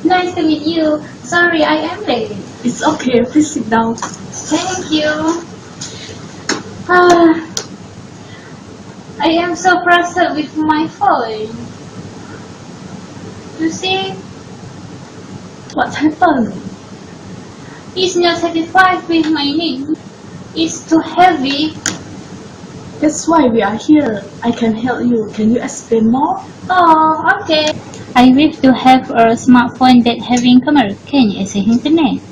Nice to meet you. Sorry, I am late. It's okay, please sit down. Thank you. I am so frustrated with my phone. You see, What happened? it's not satisfied with my need. It's too heavy. That's why we are here. I can help you. Can you explain more? Oh, okay. I wish to have a smartphone that having camera can access internet.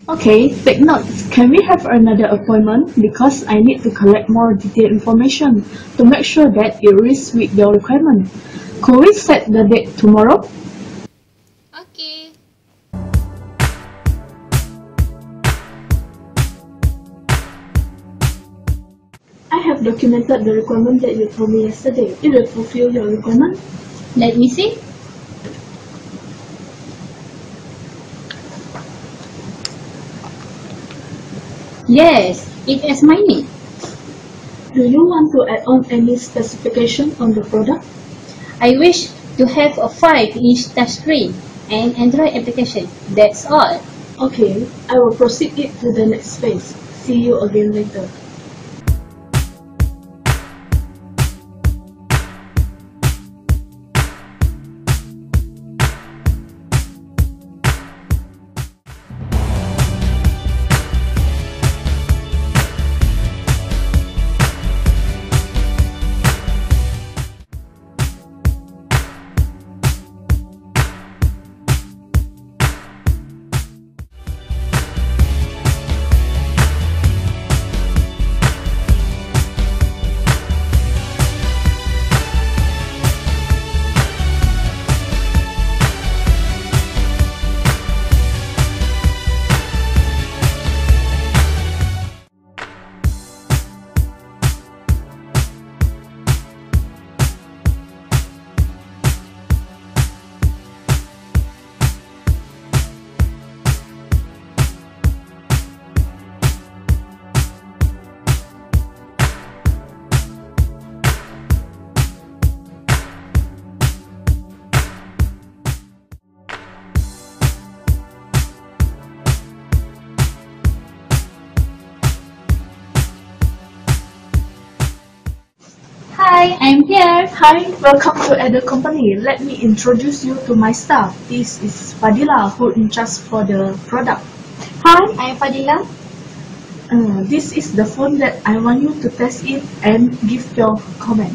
Okay, take note. Can we have another appointment? Because I need to collect more detailed information to make sure that it is with your requirement. Could we set the date tomorrow? Okay. I have documented the requirement that you told me yesterday. It will fulfill your requirement. Let me see. Yes, it is my need. Do you want to add on any specification on the product? I wish to have a 5-inch touchscreen and Android application. That's all. Okay, I will proceed it to the next phase. See you again later. Hi, I'm here. Hi, welcome to Ada Company. Let me introduce you to my staff. This is Fadila, who in charge for the product. Hi, I'm Fadila. This is the phone that I want you to test it and give your comment.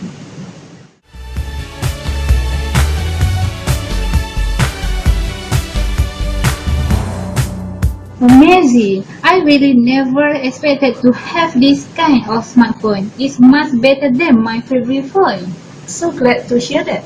Amazing! I really never expected to have this kind of smartphone. It's much better than my previous phone. So glad to hear that.